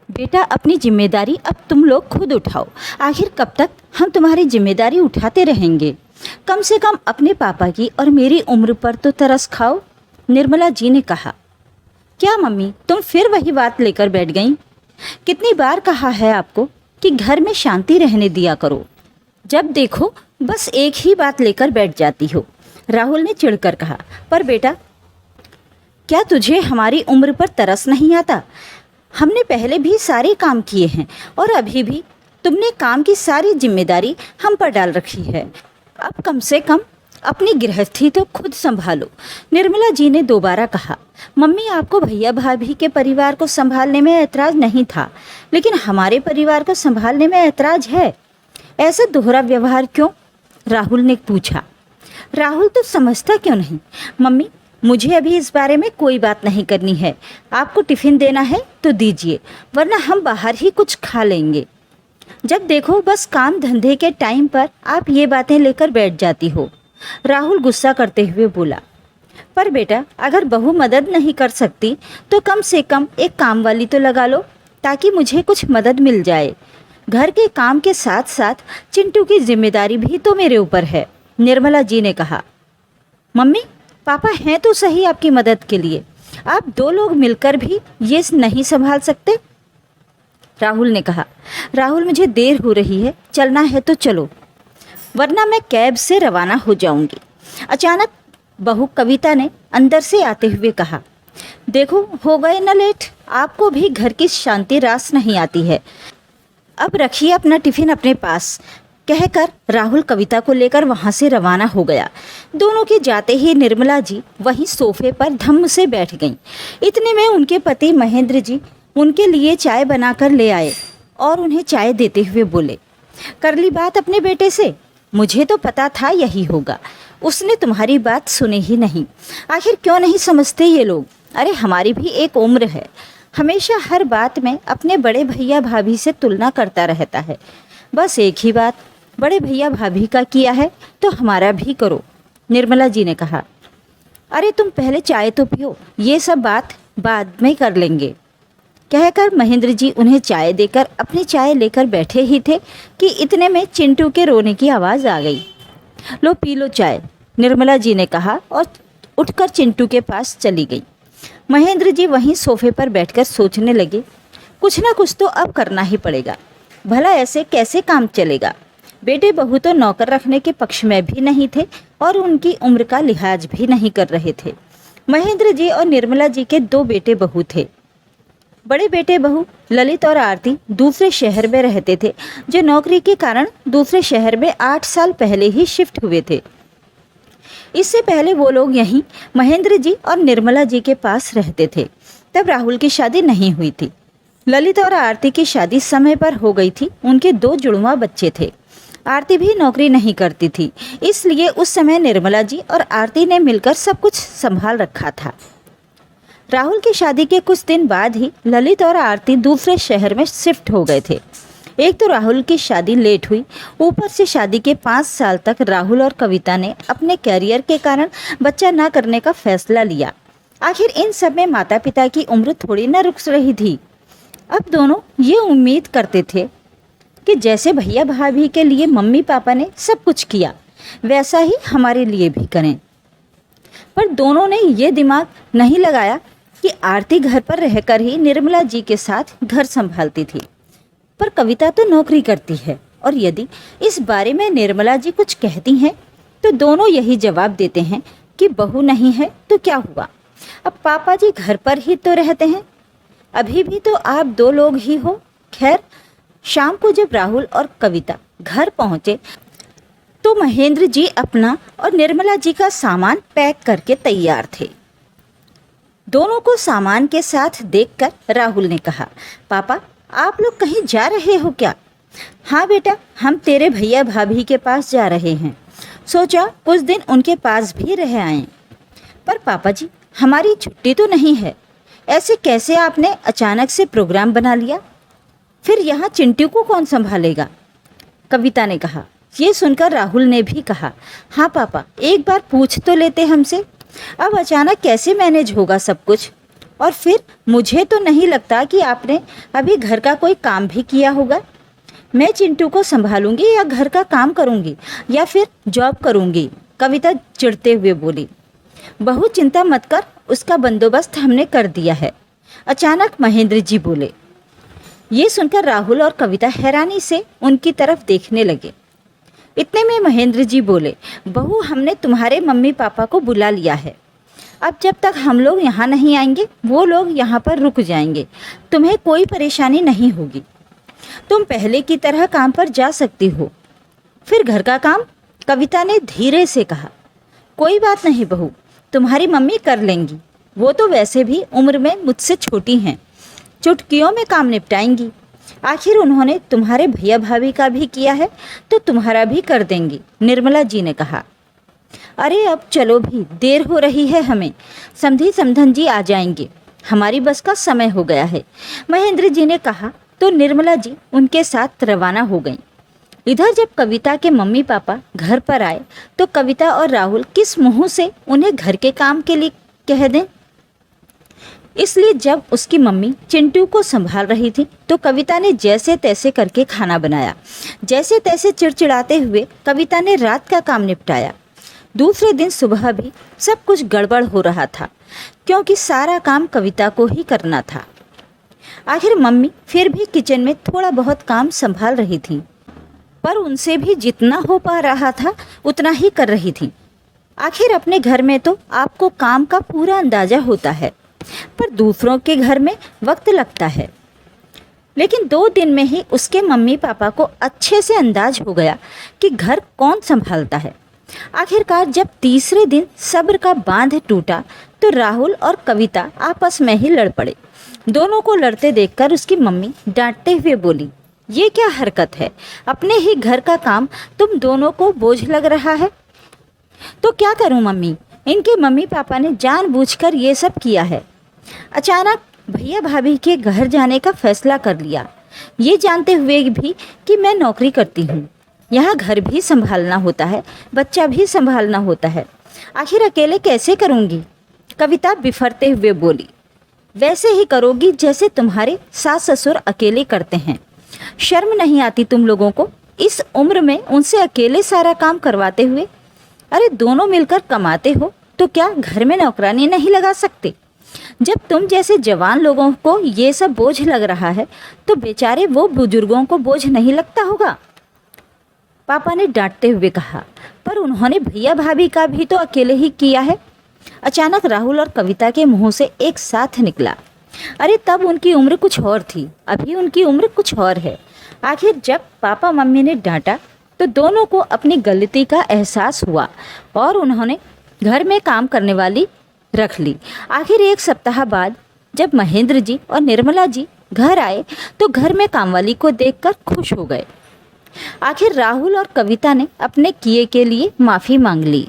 बेटा अपनी जिम्मेदारी अब तुम लोग खुद उठाओ। आखिर कब तक हम तुम्हारी जिम्मेदारी उठाते रहेंगे? कम से कम अपने पापा की और मेरी उम्र पर तो तरस खाओ। निर्मला जी ने कहा। क्या मम्मी, तुम फिर वही बात लेकर बैठ गईं? कितनी बार कहा है आपको कि घर में शांति रहने दिया करो, जब देखो बस एक ही बात लेकर बैठ जाती हो, राहुल ने चिढ़कर कहा। पर बेटा, क्या तुझे हमारी उम्र पर तरस नहीं आता? हमने पहले भी सारे काम किए हैं और अभी भी तुमने काम की सारी जिम्मेदारी हम पर डाल रखी है। अब कम से कम अपनी गृहस्थी तो खुद संभालो। निर्मला जी ने दोबारा कहा। मम्मी, आपको भैया भाभी के परिवार को संभालने में ऐतराज़ नहीं था, लेकिन हमारे परिवार को संभालने में ऐतराज़ है। ऐसा दोहरा व्यवहार क्यों? राहुल ने पूछा। राहुल तो समझता क्यों नहीं? मम्मी, मुझे अभी इस बारे में कोई बात नहीं करनी है। आपको टिफ़िन देना है तो दीजिए, वरना हम बाहर ही कुछ खा लेंगे। जब देखो बस काम धंधे के टाइम पर आप ये बातें लेकर बैठ जाती हो, राहुल गुस्सा करते हुए बोला। पर बेटा, अगर बहू मदद नहीं कर सकती तो कम से कम एक काम वाली तो लगा लो, ताकि मुझे कुछ मदद मिल जाए। घर के काम के साथ साथ चिंटू की जिम्मेदारी भी तो मेरे ऊपर है, निर्मला जी ने कहा। मम्मी, पापा हैं तो सही आपकी मदद के लिए, आप दो लोग मिलकर भी ये नहीं संभाल सकते? राहुल ने कहा। राहुल, मुझे देर हो रही है, चलना है तो चलो, वरना मैं कैब से रवाना हो जाऊंगी। अचानक बहू कविता ने अंदर से आते हुए कहा। देखो, हो गए न लेट, आपको भी घर की शांति रास नहीं आती है। अब रखिए अपना टिफ़िन अपने पास, कहकर राहुल कविता को लेकर वहाँ से रवाना हो गया। दोनों के जाते ही निर्मला जी वहीं सोफे पर धम्म से बैठ गईं। इतने में उनके पति महेंद्र जी उनके लिए चाय बनाकर ले आए और उन्हें चाय देते हुए बोले। कर ली बात अपने बेटे से? मुझे तो पता था यही होगा, उसने तुम्हारी बात सुनी ही नहीं। आखिर क्यों नहीं समझते ये लोग? अरे हमारी भी एक उम्र है। हमेशा हर बात में अपने बड़े भैया भाभी से तुलना करता रहता है। बस एक ही बात, बड़े भैया भाभी का किया है तो हमारा भी करो, निर्मला जी ने कहा। अरे तुम पहले चाय तो पियो, ये सब बात बाद में कर लेंगे, कहकर महेंद्र जी उन्हें चाय देकर अपनी चाय लेकर बैठे ही थे कि इतने में चिंटू के रोने की आवाज़ आ गई। लो पी लो चाय, निर्मला जी ने कहा और उठकर चिंटू के पास चली गई। महेंद्र जी वहीं सोफे पर बैठकर सोचने लगे, कुछ ना कुछ तो अब करना ही पड़ेगा, भला ऐसे कैसे काम चलेगा। बेटे बहू तो नौकर रखने के पक्ष में भी नहीं थे और उनकी उम्र का लिहाज भी नहीं कर रहे थे। महेंद्र जी और निर्मला जी के दो बेटे बहू थे। बड़े बेटे बहू ललित और आरती दूसरे शहर में रहते थे, जो नौकरी के कारण दूसरे शहर में 8 साल पहले ही शिफ्ट हुए थे। इससे पहले वो लोग यहीं महेंद्र जी और निर्मला जी के पास रहते थे। तब राहुल की शादी नहीं हुई थी। ललित और आरती की शादी समय पर हो गई थी। उनके 2 जुड़वा बच्चे थे। आरती भी नौकरी नहीं करती थी, इसलिए उस समय निर्मला जी और आरती ने मिलकर सब कुछ संभाल रखा था। राहुल की शादी के कुछ दिन बाद ही ललित और आरती दूसरे शहर में शिफ्ट हो गए थे। एक तो राहुल की शादी लेट हुई, ऊपर से शादी के 5 साल तक राहुल और कविता ने अपने कैरियर के कारण बच्चा न करने का फैसला लिया। आखिर इन सब में माता पिता की उम्र थोड़ी न रुक रही थी। अब दोनों ये उम्मीद करते थे कि जैसे भैया भाभी के लिए मम्मी पापा ने सब कुछ किया, वैसा ही हमारे लिए भी करें। पर दोनों ने ये दिमाग नहीं लगाया कि आरती घर पर रहकर ही निर्मला जी के साथ घर संभालती थी। पर कविता तो नौकरी करती है, और यदि इस बारे में निर्मला जी कुछ कहती हैं तो दोनों यही जवाब देते हैं कि बहू नहीं है तो क्या हुआ, अब पापा जी घर पर ही तो रहते हैं, अभी भी तो आप 2 लोग ही हो। खैर, शाम को जब राहुल और कविता घर पहुंचे तो महेंद्र जी अपना और निर्मला जी का सामान पैक करके तैयार थे। दोनों को सामान के साथ देखकर राहुल ने कहा, पापा आप लोग कहीं जा रहे हो क्या? हाँ बेटा, हम तेरे भैया भाभी के पास जा रहे हैं, सोचा कुछ दिन उनके पास भी रह आएं। पर पापा जी, हमारी छुट्टी तो नहीं है, ऐसे कैसे आपने अचानक से प्रोग्राम बना लिया? फिर यहाँ चिंटू को कौन संभालेगा? कविता ने कहा। ये सुनकर राहुल ने भी कहा, हाँ पापा, एक बार पूछ तो लेते हमसे, अब अचानक कैसे मैनेज होगा सब कुछ? और फिर मुझे तो नहीं लगता कि आपने अभी घर का कोई काम भी किया होगा। मैं चिंटू को संभालूंगी या घर का काम करूंगी या फिर जॉब करूंगी, कविता चिढ़ते हुए बोली। बहू चिंता मत कर, उसका बंदोबस्त हमने कर दिया है, अचानक महेंद्र जी बोले। ये सुनकर राहुल और कविता हैरानी से उनकी तरफ देखने लगे। इतने में महेंद्र जी बोले, बहू हमने तुम्हारे मम्मी पापा को बुला लिया है। अब जब तक हम लोग यहाँ नहीं आएंगे वो लोग यहाँ पर रुक जाएंगे, तुम्हें कोई परेशानी नहीं होगी, तुम पहले की तरह काम पर जा सकती हो। फिर घर का काम, कविता ने धीरे से कहा। कोई बात नहीं बहू, तुम्हारी मम्मी कर लेंगी, वो तो वैसे भी उम्र में मुझसे छोटी हैं, चुटकियों में काम निपटाएंगी। आखिर उन्होंने तुम्हारे भैया भाभी का भी किया है तो तुम्हारा भी कर देंगी, निर्मला जी ने कहा। अरे अब चलो भी, देर हो रही है हमें, समधी समधन जी आ जाएंगे, हमारी बस का समय हो गया है, महेंद्र जी ने कहा तो निर्मला जी उनके साथ रवाना हो गईं। इधर जब कविता के मम्मी पापा घर पर आए तो कविता और राहुल किस मुंह से उन्हें घर के काम के लिए कह दें। इसलिए जब उसकी मम्मी चिंटू को संभाल रही थी तो कविता ने जैसे तैसे करके खाना बनाया। जैसे तैसे चिड़चिड़ाते हुए कविता ने रात का काम निपटाया। दूसरे दिन सुबह भी सब कुछ गड़बड़ हो रहा था क्योंकि सारा काम कविता को ही करना था। आखिर मम्मी फिर भी किचन में थोड़ा बहुत काम संभाल रही थी, पर उनसे भी जितना हो पा रहा था उतना ही कर रही थी। आखिर अपने घर में तो आपको काम का पूरा अंदाज़ा होता है, पर दूसरों के घर में वक्त लगता है। लेकिन 2 दिन में ही उसके मम्मी पापा को अच्छे से अंदाज हो गया कि घर कौन संभालता है। आखिरकार जब तीसरे दिन सब्र का बांध टूटा तो राहुल और कविता आपस में ही लड़ पड़े। दोनों को लड़ते देखकर उसकी मम्मी डांटते हुए बोली, ये क्या हरकत है, अपने ही घर का काम तुम दोनों को बोझ लग रहा है। तो क्या करूं मम्मी, इनके मम्मी पापा ने जानबूझकर ये सब किया है। अचानक भैया भाभी के घर जाने का फैसला कर लिया, ये जानते हुए भी कि मैं नौकरी करती हूँ, यहाँ घर भी संभालना होता है, बच्चा भी संभालना होता है, आखिर अकेले कैसे करूँगी, कविता बिफरते हुए बोली। वैसे ही करोगी जैसे तुम्हारे सास ससुर अकेले करते हैं। शर्म नहीं आती तुम लोगों को, इस उम्र में उनसे अकेले सारा काम करवाते हुए। अरे दोनों मिलकर कमाते हो तो क्या घर में नौकरानी नहीं लगा सकते। जब तुम जैसे जवान लोगों को ये सब बोझ लग रहा है तो बेचारे वो बुजुर्गों को बोझ नहीं लगता होगा, पापा ने डांटते हुए कहा। पर उन्होंने भैया भाभी का भी तो अकेले ही किया है। अचानक राहुल और कविता के मुंह से एक साथ निकला, अरे तब उनकी उम्र कुछ और थी, अभी उनकी उम्र कुछ और है। आखिर जब पापा मम्मी ने डांटा तो दोनों को अपनी गलती का एहसास हुआ और उन्होंने घर में काम करने वाली रख ली। आखिर 1 सप्ताह बाद जब महेंद्र जी और निर्मला जी घर आए तो घर में कामवाली को देखकर खुश हो गए। आखिर राहुल और कविता ने अपने किए के लिए माफ़ी मांग ली।